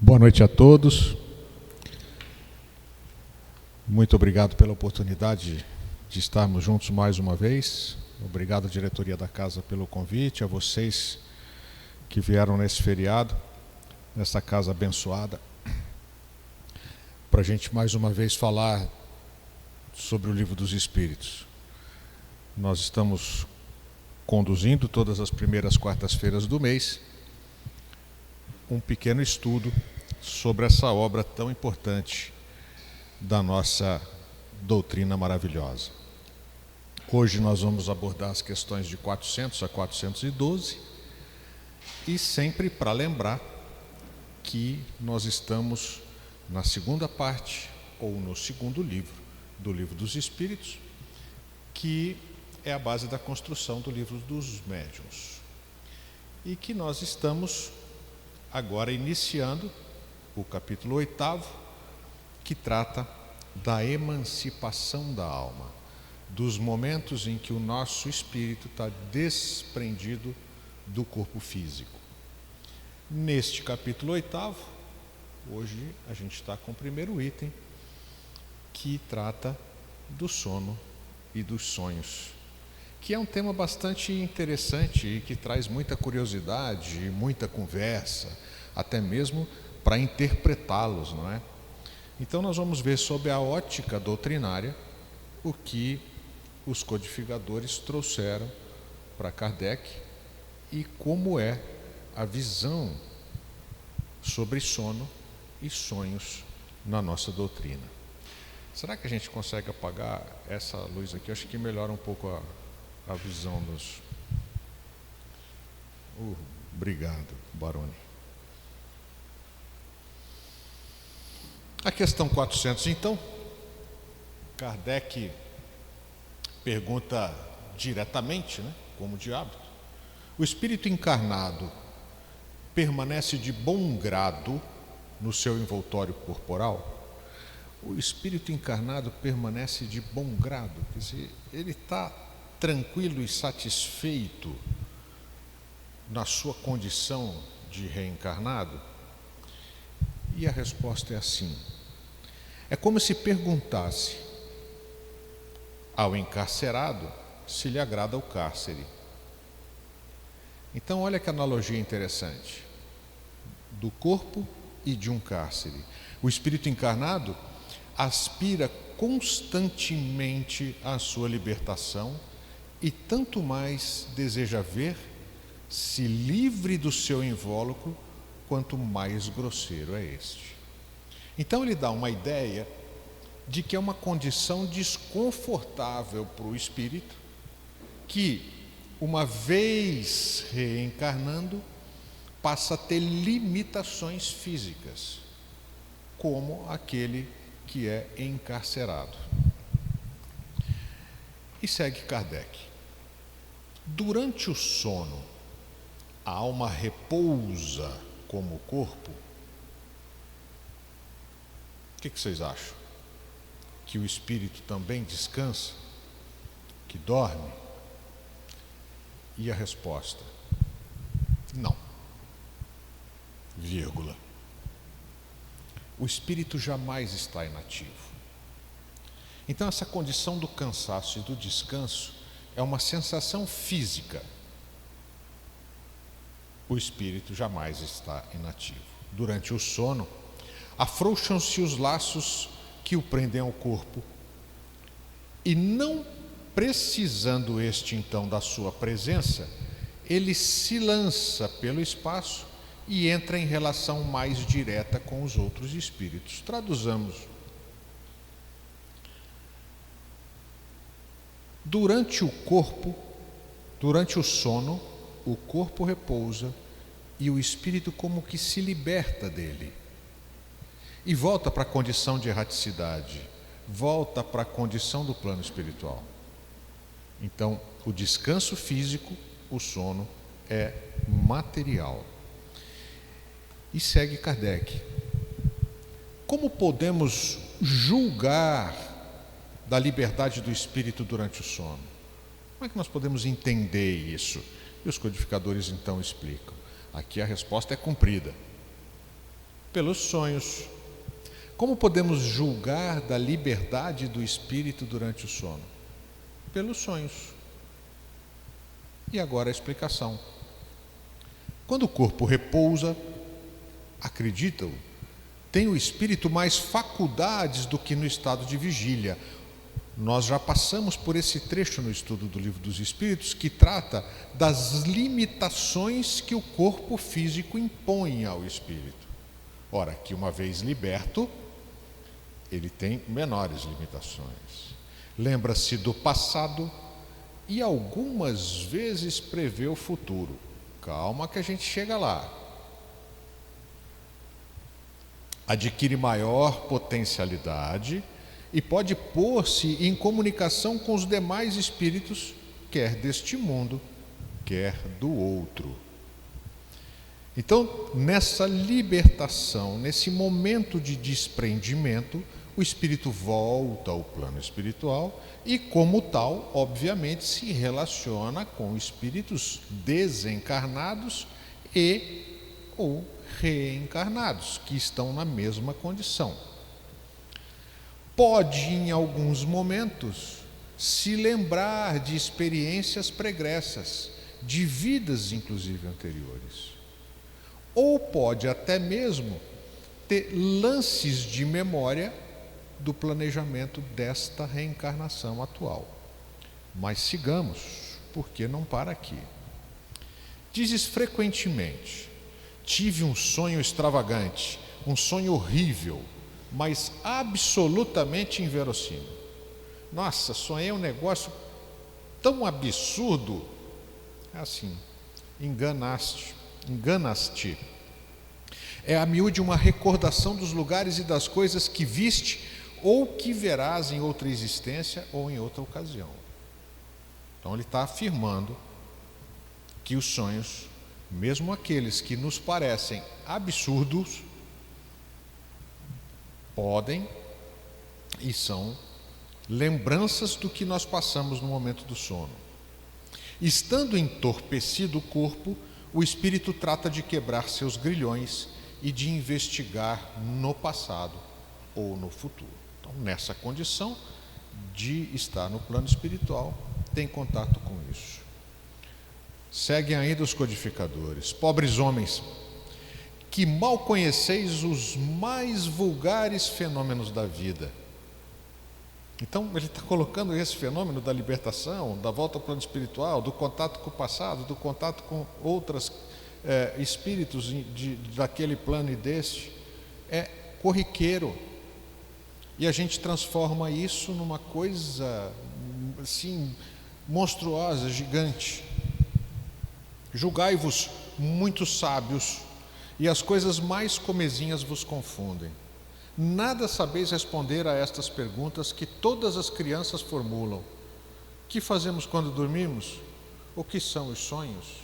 Boa noite a todos. Muito obrigado pela oportunidade de estarmos juntos mais uma vez. Obrigado à diretoria da casa pelo convite, a vocês que vieram nesse feriado, nessa casa abençoada, para a gente mais uma vez falar sobre o Livro dos Espíritos. Nós estamos conduzindo todas as primeiras quartas-feiras do mês um pequeno estudo sobre essa obra tão importante da nossa doutrina maravilhosa. Hoje nós vamos abordar as questões de 400 a 412 e sempre para lembrar que nós estamos na segunda parte ou no segundo livro do Livro dos Espíritos, que é a base da construção do Livro dos Médiuns, e que nós estamos agora iniciando o capítulo 8º, que trata da emancipação da alma, dos momentos em que o nosso espírito está desprendido do corpo físico. Neste capítulo 8º, hoje a gente está com o primeiro item, que trata do sono e dos sonhos, que é um tema bastante interessante e que traz muita curiosidade e muita conversa, até mesmo para interpretá-los, não é? Então nós vamos ver sob a ótica doutrinária o que os codificadores trouxeram para Kardec e como é a visão sobre sono e sonhos na nossa doutrina. Será que a gente consegue apagar essa luz aqui? Eu acho que melhora um pouco a visão dos... Obrigado, Baroni. A questão 400, então, Kardec pergunta diretamente, como de hábito: o espírito encarnado permanece de bom grado no seu envoltório corporal? O espírito encarnado permanece de bom grado, quer dizer, ele está tranquilo e satisfeito na sua condição de reencarnado? E a resposta é assim: é como se perguntasse ao encarcerado se lhe agrada o cárcere. Então olha que analogia interessante do corpo e de um cárcere. O espírito encarnado aspira constantemente à sua libertação e tanto mais deseja ver-se livre do seu invólucro quanto mais grosseiro é este. Então ele dá uma ideia de que é uma condição desconfortável para o espírito que, uma vez reencarnando, passa a ter limitações físicas, como aquele que é encarcerado. E segue Kardec: durante o sono, a alma repousa como o corpo? O que vocês acham? Que o espírito também descansa? Que dorme? E a resposta: não. Vírgula. O espírito jamais está inativo. Então essa condição do cansaço e do descanso é uma sensação física. O espírito jamais está inativo. Durante o sono, afrouxam-se os laços que o prendem ao corpo e, não precisando este então da sua presença, ele se lança pelo espaço e entra em relação mais direta com os outros espíritos. Traduzamos: durante o sono, o corpo repousa e o espírito como que se liberta dele e volta para a condição de erraticidade, volta para a condição do plano espiritual. Então, o descanso físico, o sono, é material. E segue Kardec: como podemos julgar da liberdade do espírito durante o sono? Como é que nós podemos entender isso? E os codificadores então explicam. Aqui a resposta é comprida. Pelos sonhos. Como podemos julgar da liberdade do espírito durante o sono? Pelos sonhos. E agora a explicação. Quando o corpo repousa, acreditam, tem o espírito mais faculdades do que no estado de vigília. Nós já passamos por esse trecho no estudo do Livro dos Espíritos, que trata das limitações que o corpo físico impõe ao espírito. Ora, que uma vez liberto, ele tem menores limitações. Lembra-se do passado e algumas vezes prevê o futuro. Calma que a gente chega lá. Adquire maior potencialidade e pode pôr-se em comunicação com os demais espíritos, quer deste mundo, quer do outro. Então, nessa libertação, nesse momento de desprendimento, o espírito volta ao plano espiritual e, como tal, obviamente, se relaciona com espíritos desencarnados e ou reencarnados, que estão na mesma condição. Pode, em alguns momentos, se lembrar de experiências pregressas, de vidas, inclusive, anteriores. Ou pode até mesmo ter lances de memória do planejamento desta reencarnação atual. Mas sigamos, porque não para aqui. Dizes frequentemente: tive um sonho extravagante, um sonho horrível, mas absolutamente inverossímil. Nossa, sonhei um negócio tão absurdo. É assim, enganaste. É a miúde uma recordação dos lugares e das coisas que viste ou que verás em outra existência ou em outra ocasião. Então ele está afirmando que os sonhos, mesmo aqueles que nos parecem absurdos, podem e são lembranças do que nós passamos no momento do sono. Estando entorpecido o corpo, o espírito trata de quebrar seus grilhões e de investigar no passado ou no futuro. Então, nessa condição de estar no plano espiritual, tem contato com isso. Seguem ainda os codificadores: pobres homens, que mal conheceis os mais vulgares fenômenos da vida. Então, ele está colocando esse fenômeno da libertação, da volta ao plano espiritual, do contato com o passado, do contato com outros espíritos daquele plano e deste, é corriqueiro. E a gente transforma isso numa coisa assim, monstruosa, gigante. Julgai-vos muito sábios, e as coisas mais comezinhas vos confundem. Nada sabeis responder a estas perguntas que todas as crianças formulam. Que fazemos quando dormimos? O que são os sonhos?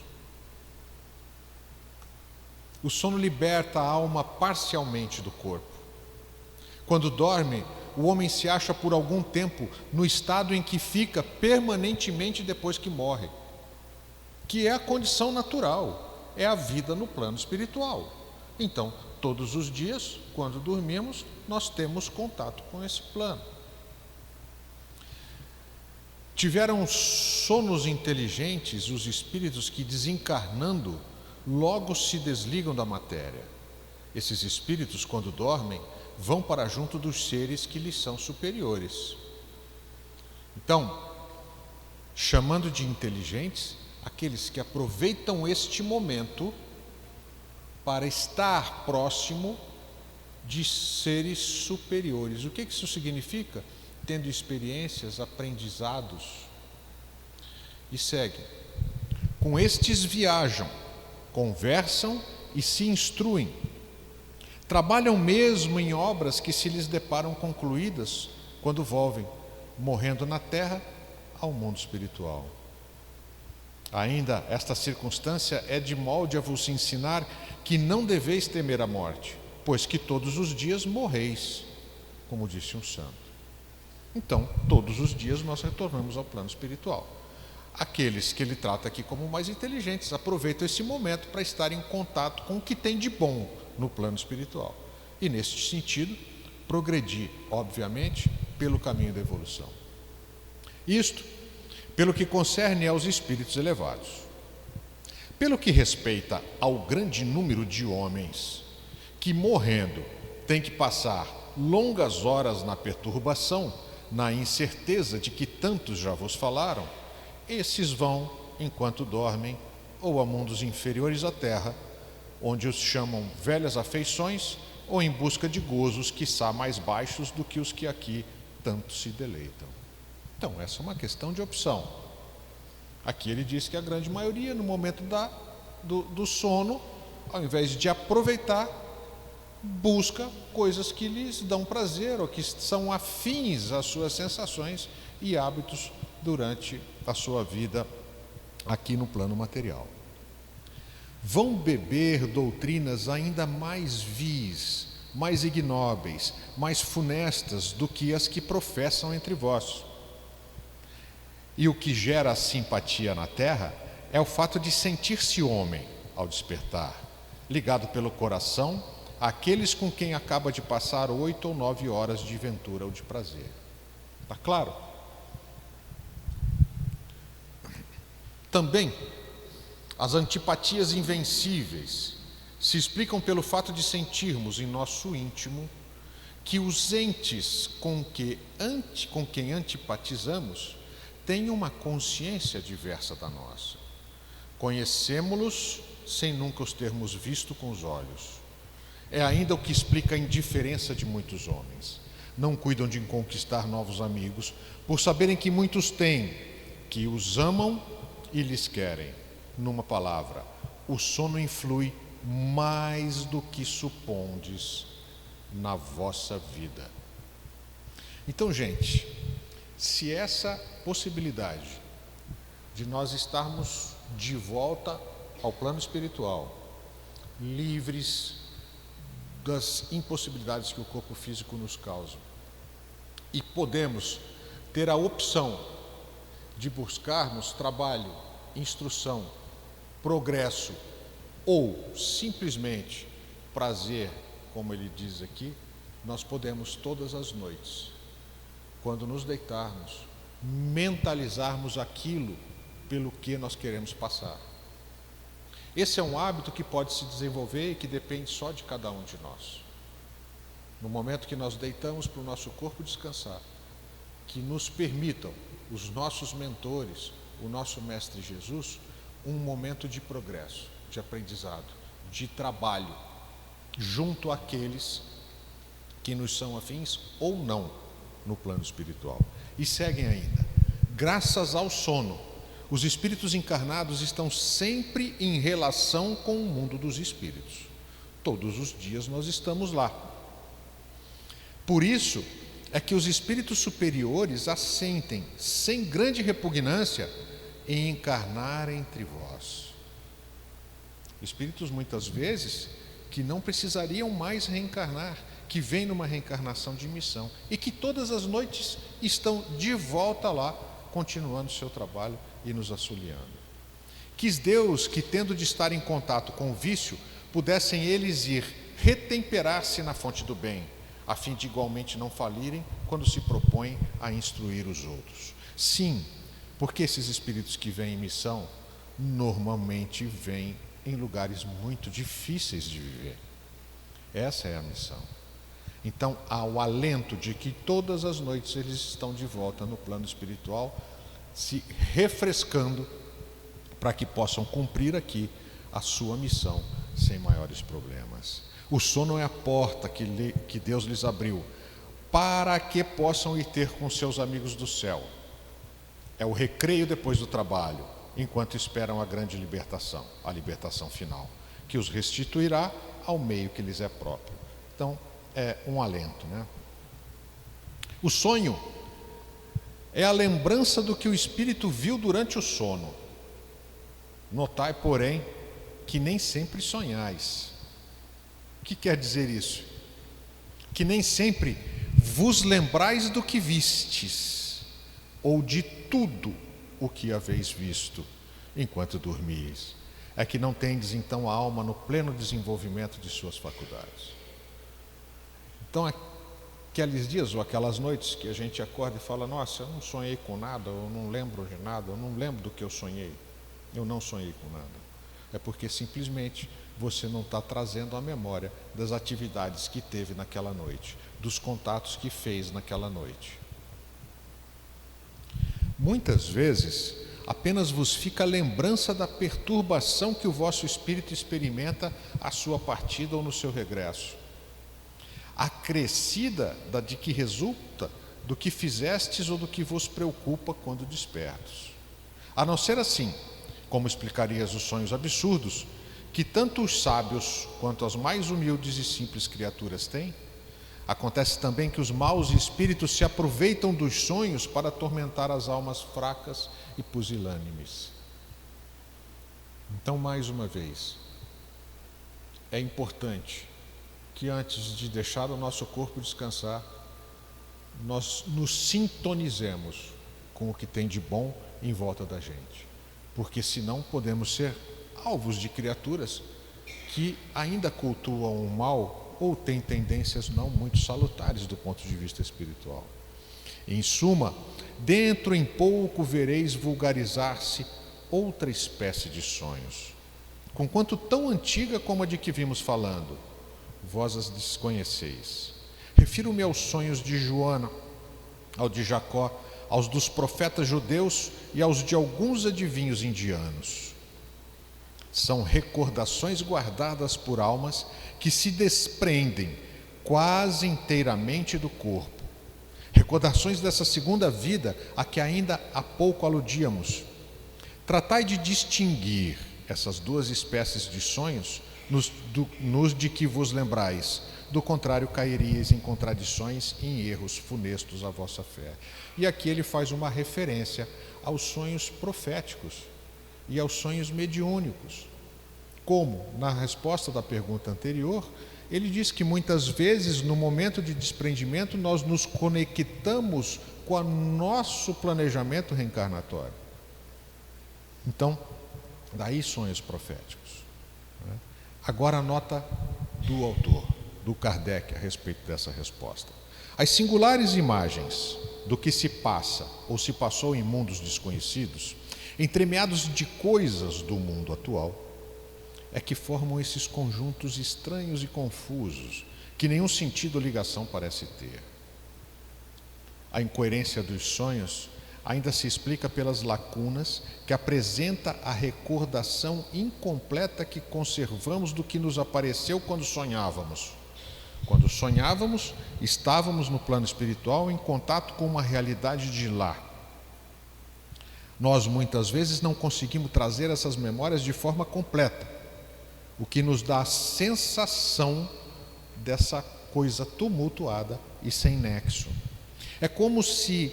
O sono liberta a alma parcialmente do corpo. Quando dorme, o homem se acha por algum tempo no estado em que fica permanentemente depois que morre, que é a condição natural, é a vida no plano espiritual. Então, todos os dias, quando dormimos, nós temos contato com esse plano. Tiveram sonos inteligentes os espíritos que, desencarnando, logo se desligam da matéria. Esses espíritos, quando dormem, vão para junto dos seres que lhes são superiores. Então, chamando de inteligentes aqueles que aproveitam este momento para estar próximo de seres superiores. O que isso significa? Tendo experiências, aprendizados. E segue. Com estes viajam, conversam e se instruem. Trabalham mesmo em obras que se lhes deparam concluídas quando volvem, morrendo na terra, ao mundo espiritual. Ainda esta circunstância é de molde a vos ensinar que não deveis temer a morte, pois que todos os dias morreis, como disse um santo. Então, todos os dias nós retornamos ao plano espiritual. Aqueles que ele trata aqui como mais inteligentes aproveitam esse momento para estar em contato com o que tem de bom no plano espiritual. E, neste sentido, progredir, obviamente, pelo caminho da evolução. Isto, pelo que concerne aos espíritos elevados. Pelo que respeita ao grande número de homens que, morrendo, têm que passar longas horas na perturbação, na incerteza de que tantos já vos falaram, esses vão, enquanto dormem, ou a mundos inferiores à terra, onde os chamam velhas afeições, ou em busca de gozos, quiçá mais baixos do que os que aqui tanto se deleitam. Então, essa é uma questão de opção. Aqui ele diz que a grande maioria, no momento do sono, ao invés de aproveitar, busca coisas que lhes dão prazer ou que são afins às suas sensações e hábitos durante a sua vida aqui no plano material. Vão beber doutrinas ainda mais vis, mais ignóbeis, mais funestas do que as que professam entre vós. E o que gera simpatia na terra é o fato de sentir-se homem ao despertar, ligado pelo coração àqueles com quem acaba de passar 8 ou 9 horas de ventura ou de prazer. Está claro? Também, as antipatias invencíveis se explicam pelo fato de sentirmos em nosso íntimo que os entes com quem antipatizamos têm uma consciência diversa da nossa. Conhecemos-los sem nunca os termos visto com os olhos. É ainda o que explica a indiferença de muitos homens. Não cuidam de conquistar novos amigos, por saberem que muitos têm, que os amam e lhes querem. Numa palavra, o sono influi mais do que supondes na vossa vida. Então, gente, se essa possibilidade de nós estarmos de volta ao plano espiritual, livres das impossibilidades que o corpo físico nos causa, e podemos ter a opção de buscarmos trabalho, instrução, progresso ou simplesmente prazer, como ele diz aqui, nós podemos todas as noites, quando nos deitarmos, mentalizarmos aquilo pelo que nós queremos passar. Esse é um hábito que pode se desenvolver e que depende só de cada um de nós. No momento que nós deitamos para o nosso corpo descansar, que nos permitam os nossos mentores, o nosso Mestre Jesus, um momento de progresso, de aprendizado, de trabalho, junto àqueles que nos são afins ou não no plano espiritual. E seguem ainda. Graças ao sono, os espíritos encarnados estão sempre em relação com o mundo dos espíritos. Todos os dias nós estamos lá. Por isso é que os espíritos superiores assentem, sem grande repugnância, em encarnar entre vós. Espíritos, muitas vezes, que não precisariam mais reencarnar, que vêm numa reencarnação de missão e que todas as noites estão de volta lá, continuando seu trabalho e nos auxiliando. Quis Deus que, tendo de estar em contato com o vício, pudessem eles ir retemperar-se na fonte do bem, a fim de igualmente não falirem quando se propõem a instruir os outros. Sim, porque esses espíritos que vêm em missão, normalmente vêm em lugares muito difíceis de viver. Essa é a missão. Então, há o alento de que todas as noites eles estão de volta no plano espiritual, se refrescando para que possam cumprir aqui a sua missão sem maiores problemas. O sono é a porta que Deus lhes abriu para que possam ir ter com seus amigos do céu. É o recreio depois do trabalho, enquanto esperam a grande libertação, a libertação final, que os restituirá ao meio que lhes é próprio. Então, é um alento, né? O sonho é a lembrança do que o espírito viu durante o sono. Notai, porém, que nem sempre sonhais. O que quer dizer isso? Que nem sempre vos lembrais do que vistes, ou de tudo o que haveis visto enquanto dormis. é que não tendes então a alma no pleno desenvolvimento de suas faculdades. Então, aqueles dias ou aquelas noites que a gente acorda e fala: nossa, eu não sonhei com nada, eu não lembro de nada, eu não lembro do que eu sonhei, eu não sonhei com nada. É porque simplesmente você não está trazendo a memória das atividades que teve naquela noite, dos contatos que fez naquela noite. Muitas vezes, apenas vos fica a lembrança da perturbação que o vosso espírito experimenta à sua partida ou no seu regresso, acrescida da de que resulta do que fizestes ou do que vos preocupa quando despertos. A não ser assim, como explicarias os sonhos absurdos, que tanto os sábios quanto as mais humildes e simples criaturas têm, acontece também que os maus espíritos se aproveitam dos sonhos para atormentar as almas fracas e pusilânimes. Então, mais uma vez, é importante que antes de deixar o nosso corpo descansar, nós nos sintonizemos com o que tem de bom em volta da gente. Porque senão podemos ser alvos de criaturas que ainda cultuam o mal ou têm tendências não muito salutares do ponto de vista espiritual. Em suma, dentro em pouco vereis vulgarizar-se outra espécie de sonhos, conquanto tão antiga como a de que vimos falando, vós as desconheceis. Refiro-me aos sonhos de Joana, ao de Jacó, aos dos profetas judeus e aos de alguns adivinhos indianos. São recordações guardadas por almas que se desprendem quase inteiramente do corpo. Recordações dessa segunda vida a que ainda há pouco aludíamos. Tratai de distinguir essas duas espécies de sonhos nos de que vos lembrais. Do contrário, cairíeis em contradições e em erros funestos à vossa fé. E aqui ele faz uma referência aos sonhos proféticos e aos sonhos mediúnicos. Como, na resposta da pergunta anterior, ele diz que muitas vezes, no momento de desprendimento, nós nos conectamos com o nosso planejamento reencarnatório. Então, daí sonhos proféticos. Agora a nota do autor, do Kardec, a respeito dessa resposta. As singulares imagens do que se passa ou se passou em mundos desconhecidos, entremeados de coisas do mundo atual, é que formam esses conjuntos estranhos e confusos, que nenhum sentido ou ligação parece ter. A incoerência dos sonhos ainda se explica pelas lacunas que apresenta a recordação incompleta que conservamos do que nos apareceu quando sonhávamos. Quando sonhávamos, estávamos no plano espiritual em contato com uma realidade de lá. Nós muitas vezes não conseguimos trazer essas memórias de forma completa, o que nos dá a sensação dessa coisa tumultuada e sem nexo. É como se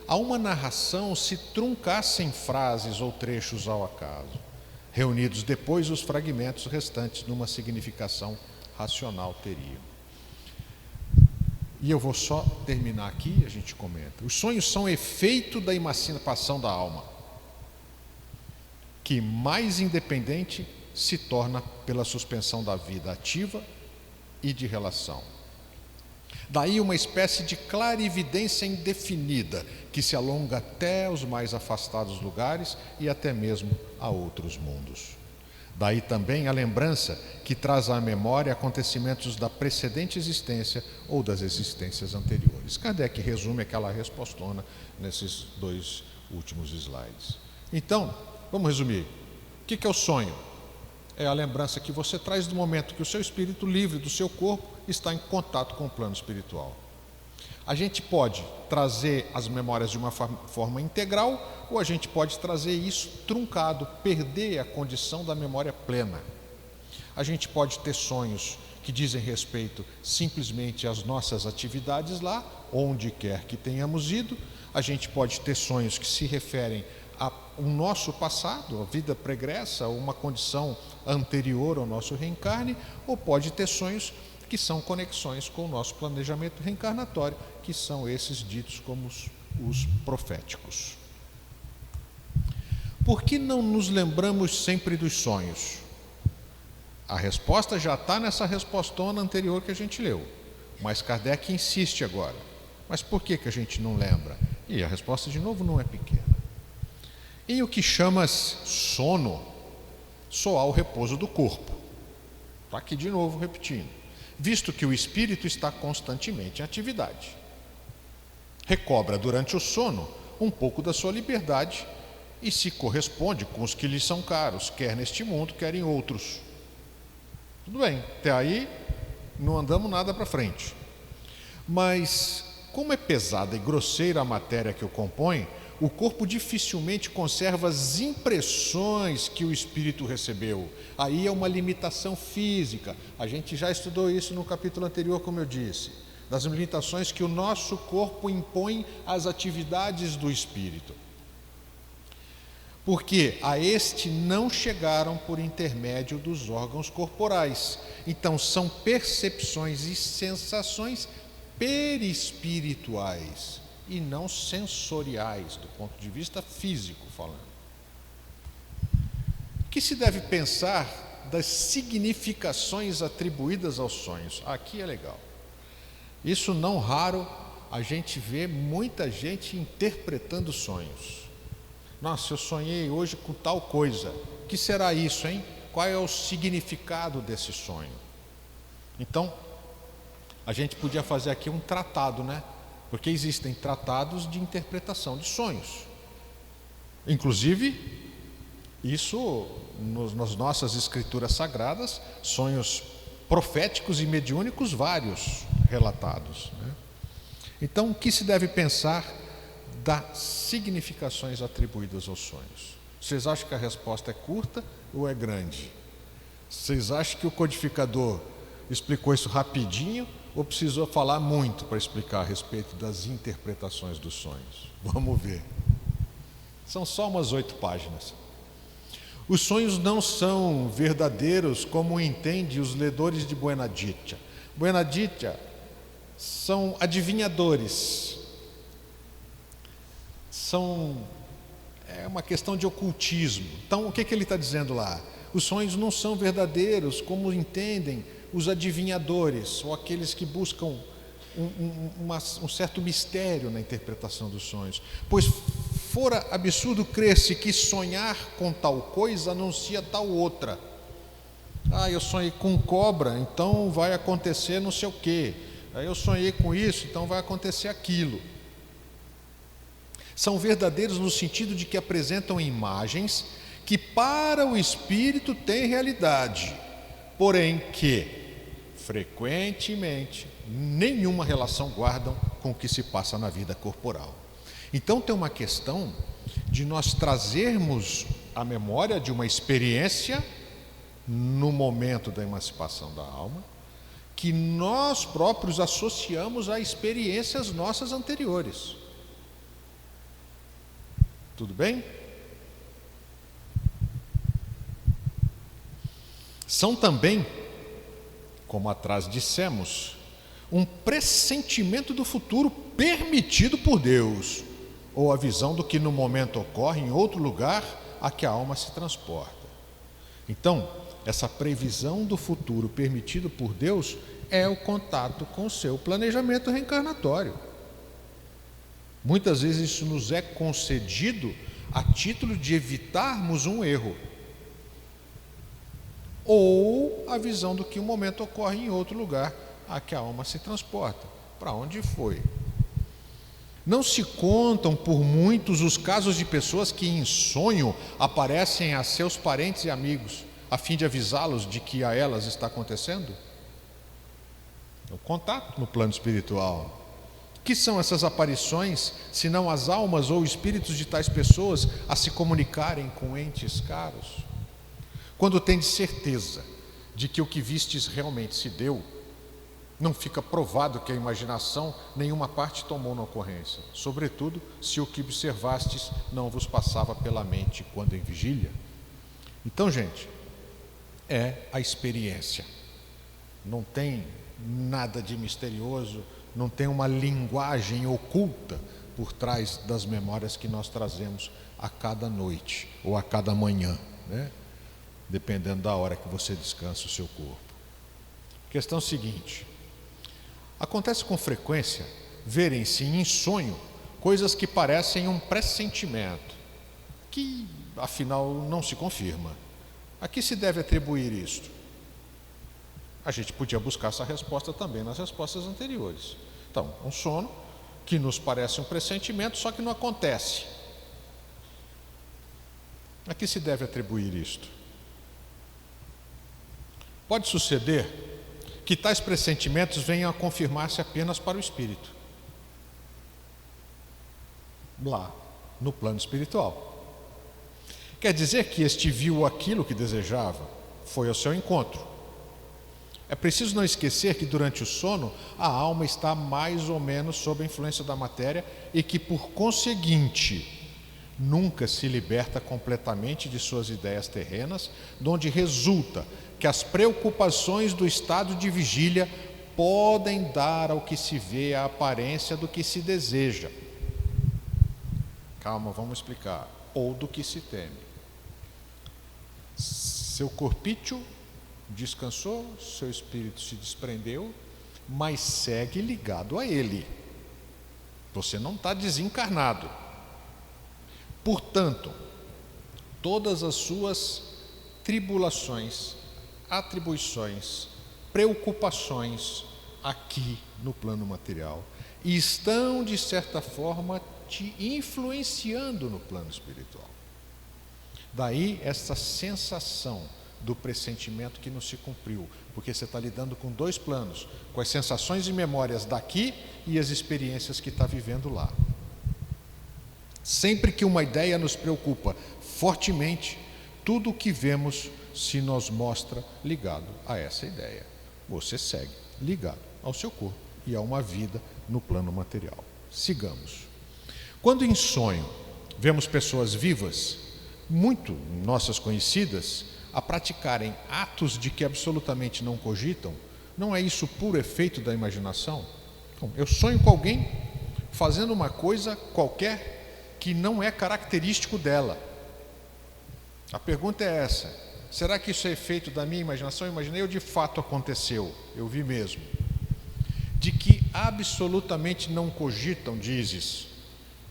a uma narração se truncassem frases ou trechos ao acaso, reunidos depois os fragmentos restantes numa significação racional teriam. E eu vou só terminar aqui, a gente comenta. Os sonhos são efeito da emancipação da alma, que mais independente se torna pela suspensão da vida ativa e de relação. Daí uma espécie de clarividência indefinida, que se alonga até os mais afastados lugares e até mesmo a outros mundos. Daí também a lembrança que traz à memória acontecimentos da precedente existência ou das existências anteriores. Kardec resume aquela respostona nesses dois últimos slides. Então, vamos resumir. O que é o sonho? É a lembrança que você traz do momento que o seu espírito livre do seu corpo está em contato com o plano espiritual. A gente pode trazer as memórias de uma forma integral ou a gente pode trazer isso truncado, perder a condição da memória plena. A gente pode ter sonhos que dizem respeito simplesmente às nossas atividades lá, onde quer que tenhamos ido. A gente pode ter sonhos que se referem ao nosso passado, a vida pregressa, uma condição anterior ao nosso reencarne, ou pode ter sonhos que são conexões com o nosso planejamento reencarnatório, que são esses ditos como os proféticos. Por que não nos lembramos sempre dos sonhos? A resposta já está nessa respostona anterior que a gente leu, mas Kardec insiste agora. Mas por que a gente não lembra? E a resposta de novo não é pequena. Em o que chamas sono, só há o repouso do corpo. Está aqui de novo repetindo. Visto que o espírito está constantemente em atividade. Recobra durante o sono um pouco da sua liberdade e se corresponde com os que lhe são caros, quer neste mundo, quer em outros. Tudo bem, até aí não andamos nada para frente. Mas, como é pesada e grosseira a matéria que o compõe, o corpo dificilmente conserva as impressões que o espírito recebeu. Aí é uma limitação física. A gente já estudou isso no capítulo anterior, como eu disse, das limitações que o nosso corpo impõe às atividades do espírito. Porque a este não chegaram por intermédio dos órgãos corporais. Então são percepções e sensações perispirituais e não sensoriais, do ponto de vista físico falando. O que se deve pensar das significações atribuídas aos sonhos? Aqui é legal. Isso não raro a gente vê muita gente interpretando sonhos. Nossa, eu sonhei hoje com tal coisa. O que será isso, hein? Qual é o significado desse sonho? Então, a gente podia fazer aqui um tratado, né? Porque existem tratados de interpretação de sonhos. Inclusive, isso nas nossas escrituras sagradas, sonhos proféticos e mediúnicos vários relatados, né? Então, o que se deve pensar das significações atribuídas aos sonhos? Vocês acham que a resposta é curta ou é grande? Vocês acham que o codificador explicou isso rapidinho ou precisou falar muito para explicar a respeito das interpretações dos sonhos? Vamos ver. São só umas 8 páginas. Os sonhos não são verdadeiros como entendem os ledores de Buena Dicha. Buena Dicha são adivinhadores. É uma questão de ocultismo. Então, o que ele está dizendo lá? Os sonhos não são verdadeiros como entendem os adivinhadores, ou aqueles que buscam um certo mistério na interpretação dos sonhos. Pois fora absurdo crer-se que sonhar com tal coisa anuncia tal outra. Eu sonhei com cobra, então vai acontecer não sei o quê. Aí eu sonhei com isso, então vai acontecer aquilo. São verdadeiros no sentido de que apresentam imagens que para o espírito têm realidade, porém que, frequentemente, nenhuma relação guardam com o que se passa na vida corporal. Então tem uma questão de nós trazermos a memória de uma experiência no momento da emancipação da alma, que nós próprios associamos a experiências nossas anteriores. Tudo bem? São também, como atrás dissemos, um pressentimento do futuro permitido por Deus, ou a visão do que no momento ocorre em outro lugar a que a alma se transporta. Então, essa previsão do futuro permitido por Deus é o contato com o seu planejamento reencarnatório. Muitas vezes isso nos é concedido a título de evitarmos um erro, ou a visão do que o momento ocorre em outro lugar a que a alma se transporta. Para onde foi? Não se contam por muitos os casos de pessoas que em sonho aparecem a seus parentes e amigos, a fim de avisá-los de que a elas está acontecendo? O contato no plano espiritual. Que são essas aparições, senão as almas ou espíritos de tais pessoas a se comunicarem com entes caros? Quando tendes certeza de que o que vistes realmente se deu, não fica provado que a imaginação nenhuma parte tomou na ocorrência, sobretudo se o que observastes não vos passava pela mente quando em vigília. Então, gente, é a experiência. Não tem nada de misterioso, não tem uma linguagem oculta por trás das memórias que nós trazemos a cada noite ou a cada manhã, né? Dependendo da hora que você descansa o seu corpo. Questão seguinte: acontece com frequência verem-se em sonho coisas que parecem um pressentimento, que afinal não se confirma. A que se deve atribuir isto? A gente podia buscar essa resposta também nas respostas anteriores. Então, um sono que nos parece um pressentimento, só que não acontece. A que se deve atribuir isto? Pode suceder que tais pressentimentos venham a confirmar-se apenas para o espírito, lá no plano espiritual. Quer dizer que este viu aquilo que desejava, foi ao seu encontro. É preciso não esquecer que durante o sono a alma está mais ou menos sob a influência da matéria e que, por conseguinte, nunca se liberta completamente de suas ideias terrenas, de onde resulta que as preocupações do estado de vigília podem dar ao que se vê a aparência do que se deseja. Calma, vamos explicar. Ou do que se teme. Seu corpício descansou, seu espírito se desprendeu, mas segue ligado a ele. Você não está desencarnado. Portanto, todas as suas tribulações, atribuições, preocupações aqui no plano material estão, de certa forma, te influenciando no plano espiritual. Daí essa sensação do pressentimento que não se cumpriu, porque você está lidando com dois planos, com as sensações e memórias daqui e as experiências que está vivendo lá. Sempre que uma ideia nos preocupa fortemente, tudo o que vemos se nos mostra ligado a essa ideia. Você segue ligado ao seu corpo e a uma vida no plano material. Sigamos. Quando em sonho vemos pessoas vivas, muito nossas conhecidas, a praticarem atos de que absolutamente não cogitam, não é isso puro efeito da imaginação? Então, eu sonho com alguém fazendo uma coisa qualquer que não é característico dela. A pergunta é essa: será que isso é efeito da minha imaginação? Eu imaginei ou de fato aconteceu? Eu vi mesmo. De que absolutamente não cogitam, dizes.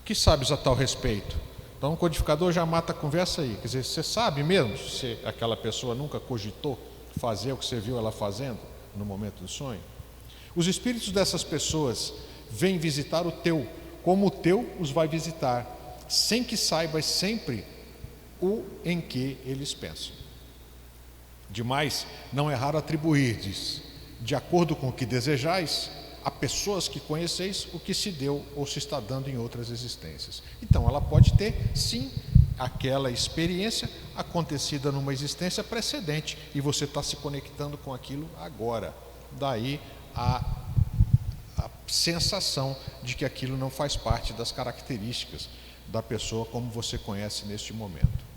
Que sabes a tal respeito? Então o codificador já mata a conversa aí. Quer dizer, você sabe mesmo se aquela pessoa nunca cogitou fazer o que você viu ela fazendo no momento do sonho? Os espíritos dessas pessoas vêm visitar o teu, como o teu os vai visitar, sem que saibas sempre o em que eles pensam. Demais, não é raro atribuirdes, de acordo com o que desejais, a pessoas que conheceis o que se deu ou se está dando em outras existências. Então ela pode ter, sim, aquela experiência acontecida numa existência precedente e você está se conectando com aquilo agora. Daí a sensação de que aquilo não faz parte das características da pessoa como você conhece neste momento.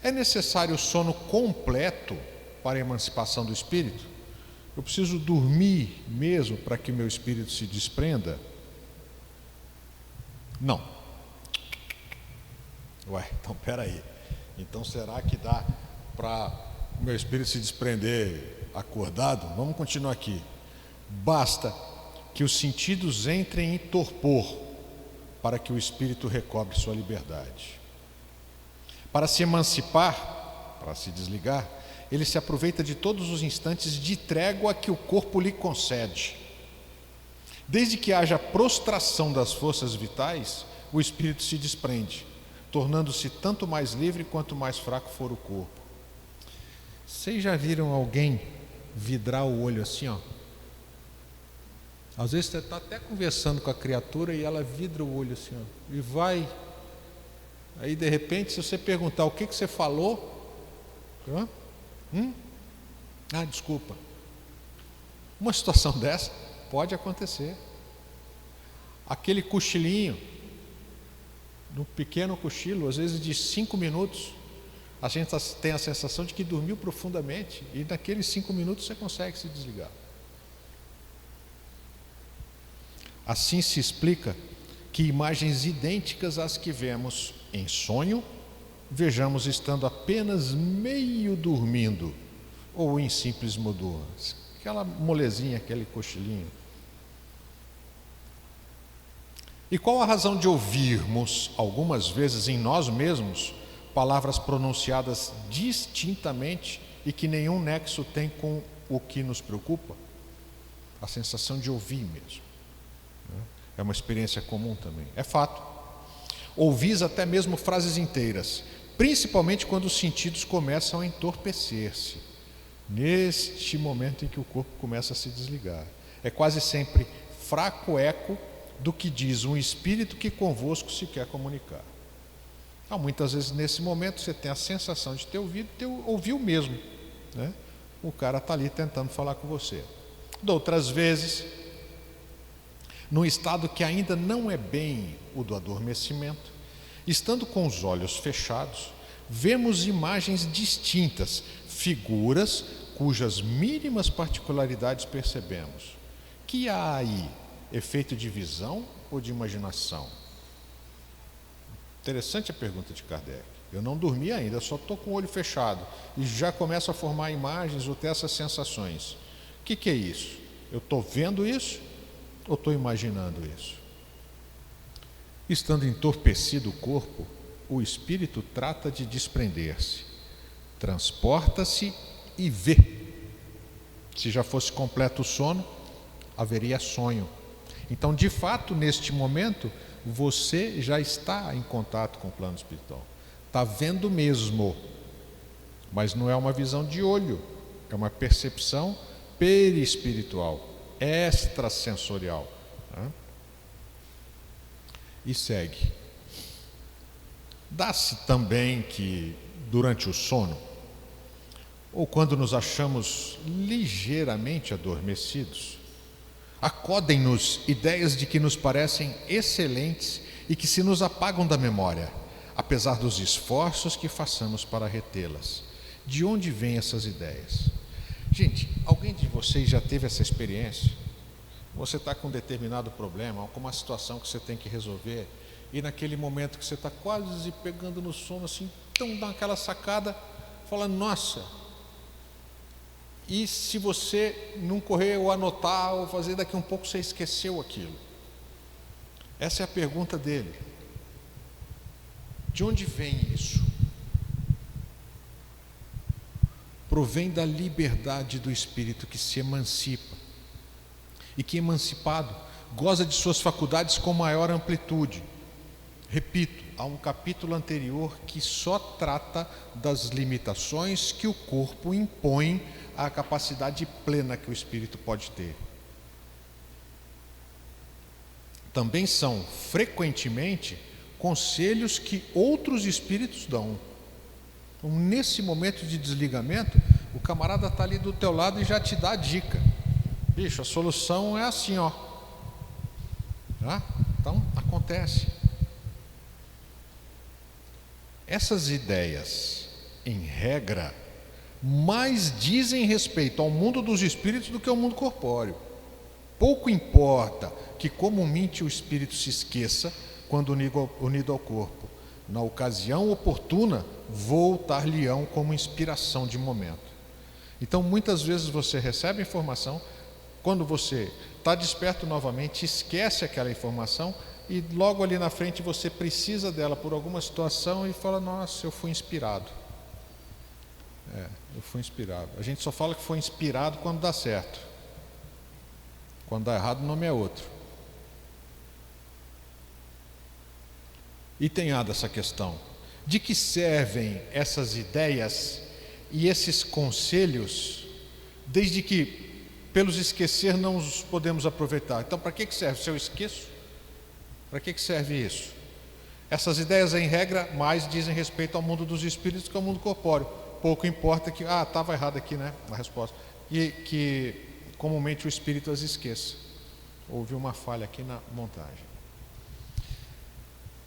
É necessário o sono completo para a emancipação do espírito? Eu preciso dormir mesmo para que meu espírito se desprenda? Não. Ué, então peraí. Então será que dá para o meu espírito se desprender acordado? Vamos continuar aqui. Basta que os sentidos entrem em torpor para que o espírito recobre sua liberdade. Para se emancipar, para se desligar, ele se aproveita de todos os instantes de trégua que o corpo lhe concede. Desde que haja prostração das forças vitais, o espírito se desprende, tornando-se tanto mais livre quanto mais fraco for o corpo. Vocês já viram alguém vidrar o olho assim, ó? Às vezes você está até conversando com a criatura e ela vidra o olho assim, ó, e vai. Aí de repente, se você perguntar o que você falou, desculpa. Uma situação dessa pode acontecer. Aquele cochilinho, um pequeno cochilo, às vezes de 5 minutos, a gente tem a sensação de que dormiu profundamente e naqueles 5 minutos você consegue se desligar. Assim se explica que imagens idênticas às que vemos em sonho, vejamos estando apenas meio dormindo ou em simples modorra. Aquela molezinha, aquele cochilinho. E qual a razão de ouvirmos, algumas vezes em nós mesmos, palavras pronunciadas distintamente e que nenhum nexo tem com o que nos preocupa? A sensação de ouvir mesmo. É uma experiência comum também. É fato. Ouvis até mesmo frases inteiras, principalmente quando os sentidos começam a entorpecer-se. Neste momento em que o corpo começa a se desligar. É quase sempre fraco eco do que diz um espírito que convosco se quer comunicar. Então, muitas vezes nesse momento você tem a sensação de ter ouvido, ouviu mesmo, né? O cara está ali tentando falar com você. De outras vezes, num estado que ainda não é bem o do adormecimento, estando com os olhos fechados, vemos imagens distintas, figuras cujas mínimas particularidades percebemos. Que há aí? Efeito de visão ou de imaginação? Interessante a pergunta de Kardec. Eu não dormi ainda, só estou com o olho fechado e já começo a formar imagens ou ter essas sensações. O que é isso? Eu estou vendo isso ou estou imaginando isso? Estando entorpecido o corpo, o espírito trata de desprender-se, transporta-se e vê. Se já fosse completo o sono, haveria sonho. Então, de fato, neste momento, você já está em contato com o plano espiritual. Está vendo mesmo, mas não é uma visão de olho, é uma percepção perispiritual, extrasensorial. E segue. Dá-se também que, durante o sono, ou quando nos achamos ligeiramente adormecidos, acodem-nos ideias de que nos parecem excelentes e que se nos apagam da memória, apesar dos esforços que façamos para retê-las. De onde vêm essas ideias? Gente, alguém de vocês já teve essa experiência? Você está com um determinado problema, com uma situação que você tem que resolver, e naquele momento que você está quase pegando no sono, assim, então dá aquela sacada, fala, nossa. E se você não correr ou anotar ou fazer, daqui a um pouco você esqueceu aquilo. Essa é a pergunta dele. De onde vem isso? Provém da liberdade do espírito que se emancipa e que, emancipado, goza de suas faculdades com maior amplitude. Repito, há um capítulo anterior que só trata das limitações que o corpo impõe à capacidade plena que o espírito pode ter. Também são, frequentemente, conselhos que outros espíritos dão. Então, nesse momento de desligamento, o camarada está ali do teu lado e já te dá a dica. Bicho, a solução é assim, ó. Tá? Então, acontece. Essas ideias, em regra, mais dizem respeito ao mundo dos espíritos do que ao mundo corpóreo. Pouco importa que comumente o espírito se esqueça quando unido ao corpo. Na ocasião oportuna, voltar-lhe-ão como inspiração de momento. Então, muitas vezes você recebe informação, quando você está desperto novamente, esquece aquela informação e logo ali na frente você precisa dela por alguma situação e fala, nossa, eu fui inspirado. Eu fui inspirado. A gente só fala que foi inspirado quando dá certo. Quando dá errado, o nome é outro. Item A dessa questão. De que servem essas ideias e esses conselhos, desde que, pelos esquecer, não os podemos aproveitar? Então, para que serve? Se eu esqueço, para que serve isso? Essas ideias, em regra, mais dizem respeito ao mundo dos espíritos que ao mundo corpóreo. Pouco importa que, estava errado aqui, né, a resposta. E que comumente o espírito as esqueça. Houve uma falha aqui na montagem.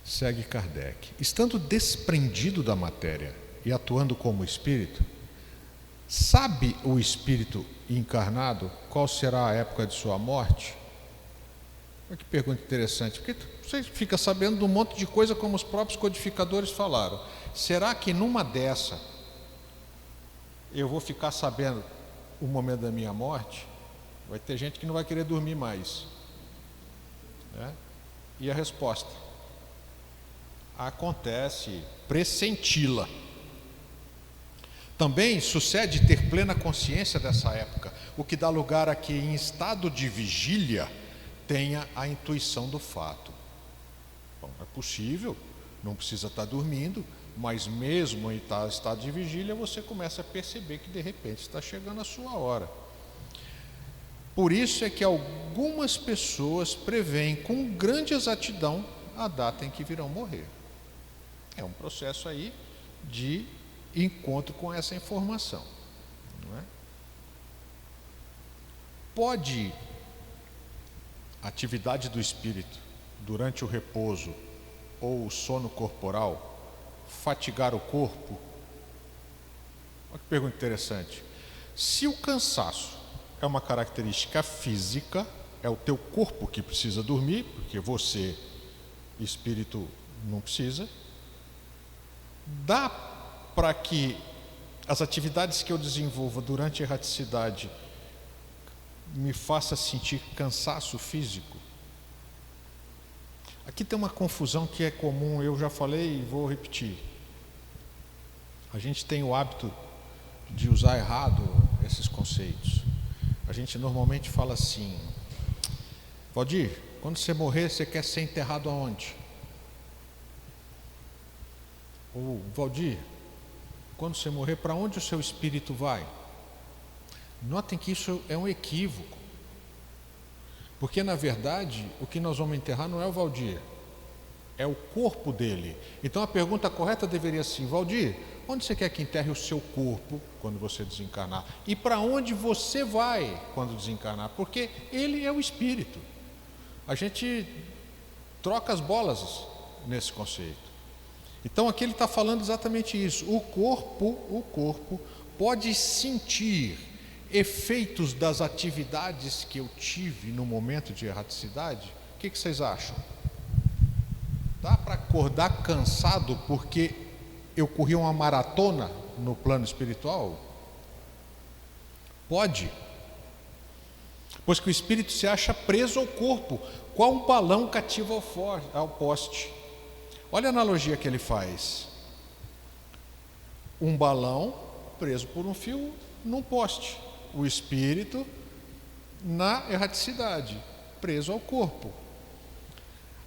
Segue Kardec. Estando desprendido da matéria e atuando como espírito, sabe o espírito encarnado qual será a época de sua morte? Olha que pergunta interessante, porque você fica sabendo de um monte de coisa como os próprios codificadores falaram. Será que numa dessa eu vou ficar sabendo o momento da minha morte? Vai ter gente que não vai querer dormir mais, né? E a resposta: acontece, pressenti-la. Também sucede ter plena consciência dessa época, o que dá lugar a que em estado de vigília tenha a intuição do fato. Bom, é possível, não precisa estar dormindo, mas mesmo em estado de vigília você começa a perceber que de repente está chegando a sua hora. Por isso é que algumas pessoas preveem com grande exatidão a data em que virão morrer. É um processo aí de encontro com essa informação, não é? Pode a atividade do espírito durante o repouso ou o sono corporal fatigar o corpo? Olha que pergunta interessante. Se o cansaço é uma característica física, é o teu corpo que precisa dormir, porque você, espírito, não precisa, dá para que as atividades que eu desenvolva durante a erraticidade me faça sentir cansaço físico? Aqui tem uma confusão que é comum, eu já falei e vou repetir. A gente tem o hábito de usar errado esses conceitos. A gente normalmente fala assim: Valdir, quando você morrer, você quer ser enterrado aonde? Ou Valdir, quando você morrer, para onde o seu espírito vai? Notem que isso é um equívoco, porque na verdade o que nós vamos enterrar não é o Valdir, é o corpo dele. Então a pergunta correta deveria ser: Valdir, onde você quer que enterre o seu corpo quando você desencarnar? E para onde você vai quando desencarnar? Porque ele é o espírito. A gente troca as bolas nesse conceito. Então aqui ele está falando exatamente isso. O corpo pode sentir efeitos das atividades que eu tive no momento de erraticidade. O que vocês acham? Dá para acordar cansado porque eu corri uma maratona no plano espiritual? Pode. Pois que o espírito se acha preso ao corpo, qual um balão cativo ao poste. Olha a analogia que ele faz. Um balão preso por um fio num poste. O espírito na erraticidade, preso ao corpo.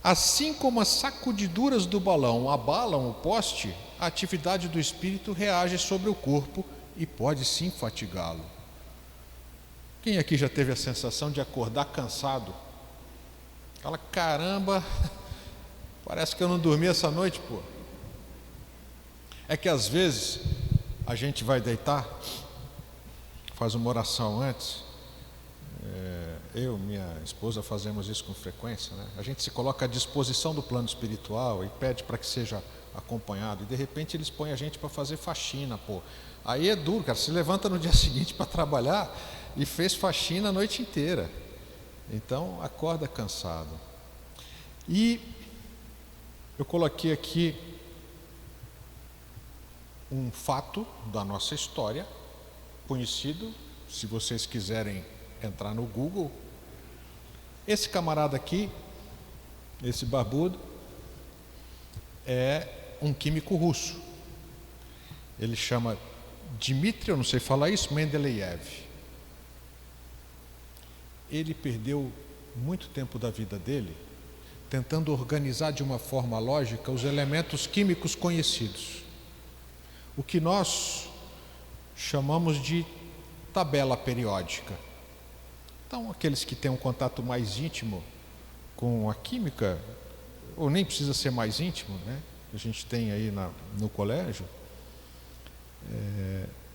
Assim como as sacudiduras do balão abalam o poste, a atividade do espírito reage sobre o corpo e pode sim fatigá-lo. Quem aqui já teve a sensação de acordar cansado? Fala: caramba, parece que eu não dormi essa noite, pô. É que às vezes a gente vai deitar, faz uma oração antes. Eu e minha esposa fazemos isso com frequência, né? A gente se coloca à disposição do plano espiritual e pede para que seja acompanhado. E de repente eles põem a gente para fazer faxina, pô. Aí é duro, cara. Se levanta no dia seguinte para trabalhar e fez faxina a noite inteira. Então acorda cansado. E eu coloquei aqui um fato da nossa história, conhecido, se vocês quiserem entrar no Google. Esse camarada aqui, esse barbudo, é um químico russo. Ele chama Dmitri, eu não sei falar isso, Mendeleev. Ele perdeu muito tempo da vida dele tentando organizar de uma forma lógica os elementos químicos conhecidos, o que nós chamamos de tabela periódica. Então, aqueles que têm um contato mais íntimo com a química, ou nem precisa ser mais íntimo, né? A gente tem aí no colégio,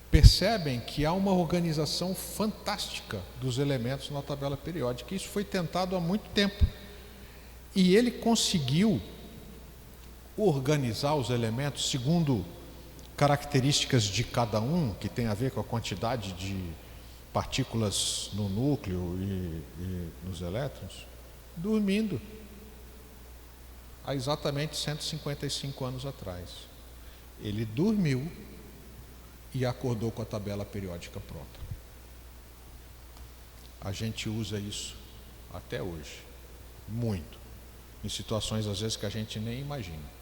percebem que há uma organização fantástica dos elementos na tabela periódica. Isso foi tentado há muito tempo. E ele conseguiu organizar os elementos segundo características de cada um, que tem a ver com a quantidade de partículas no núcleo e nos elétrons, dormindo, há exatamente 155 anos atrás. Ele dormiu e acordou com a tabela periódica pronta. A gente usa isso até hoje, muito, em situações às vezes que a gente nem imagina.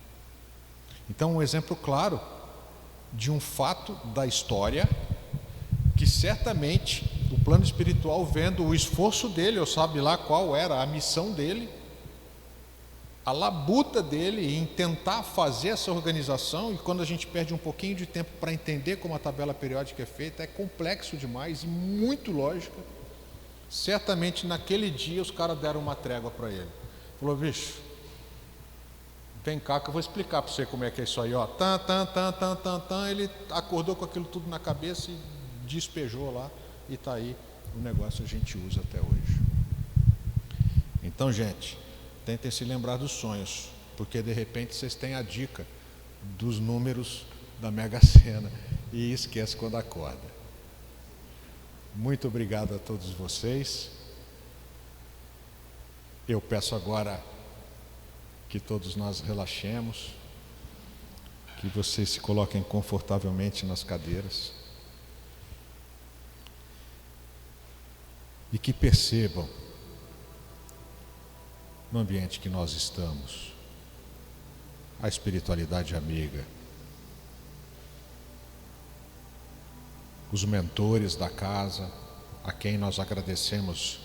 Então, um exemplo claro de um fato da história que certamente o plano espiritual, vendo o esforço dele, ou sabe lá qual era a missão dele, a labuta dele em tentar fazer essa organização, e quando a gente perde um pouquinho de tempo para entender como a tabela periódica é feita, é complexo demais e muito lógica. Certamente naquele dia os caras deram uma trégua para ele. Falou: bicho, vem cá que eu vou explicar para você como é que é isso aí, ó. Ele acordou com aquilo tudo na cabeça e despejou lá, e está aí o negócio, a gente usa até hoje. Então, gente, tentem se lembrar dos sonhos, porque de repente vocês têm a dica dos números da Mega Sena e esquece quando acorda. Muito obrigado a todos vocês. Eu peço agora que todos nós relaxemos, que vocês se coloquem confortavelmente nas cadeiras e que percebam no ambiente que nós estamos a espiritualidade amiga, os mentores da casa, a quem nós agradecemos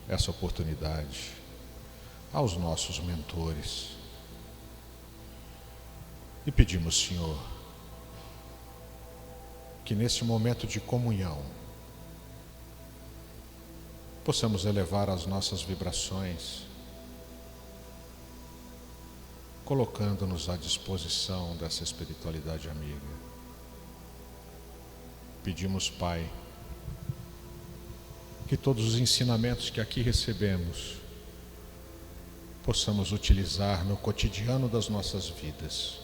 essa oportunidade, aos nossos mentores, e pedimos, Senhor, que nesse momento de comunhão possamos elevar as nossas vibrações, colocando-nos à disposição dessa espiritualidade amiga. Pedimos, Pai, que todos os ensinamentos que aqui recebemos possamos utilizar no cotidiano das nossas vidas,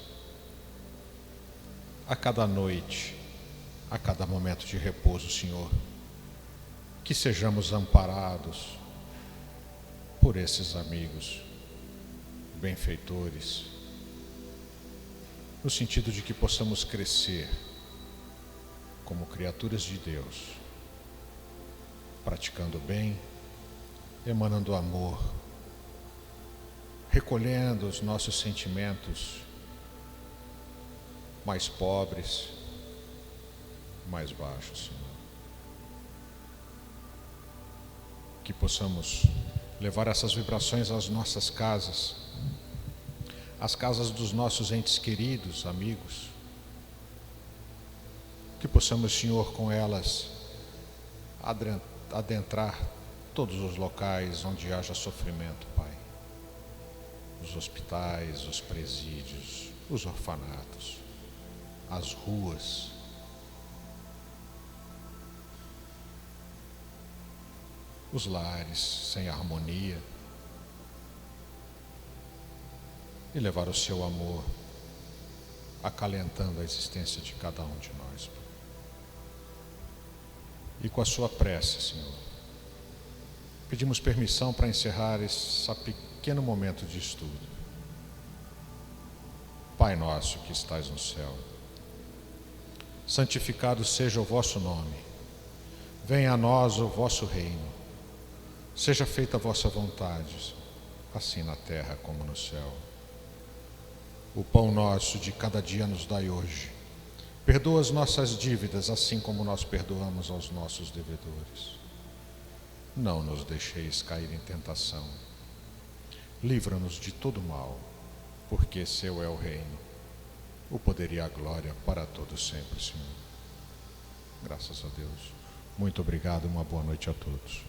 a cada noite, a cada momento de repouso, Senhor, que sejamos amparados por esses amigos, benfeitores, no sentido de que possamos crescer como criaturas de Deus, praticando o bem, emanando amor, recolhendo os nossos sentimentos mais pobres, mais baixos, Senhor. Que possamos levar essas vibrações às nossas casas, às casas dos nossos entes queridos, amigos. Que possamos, Senhor, com elas adentrar todos os locais onde haja sofrimento, Pai. Os hospitais, os presídios, os orfanatos, as ruas, os lares sem harmonia, e levar o seu amor acalentando a existência de cada um de nós, Pai. E com a sua prece, Senhor, pedimos permissão para encerrar esse pequeno momento de estudo. Pai nosso que estais no céu, santificado seja o vosso nome. Venha a nós o vosso reino. Seja feita a vossa vontade, assim na terra como no céu. O pão nosso de cada dia nos dai hoje. Perdoa as nossas dívidas, assim como nós perdoamos aos nossos devedores. Não nos deixeis cair em tentação. Livra-nos de todo mal, porque seu é o reino, o poder e a glória para todos sempre, Senhor. Graças a Deus. Muito obrigado, uma boa noite a todos.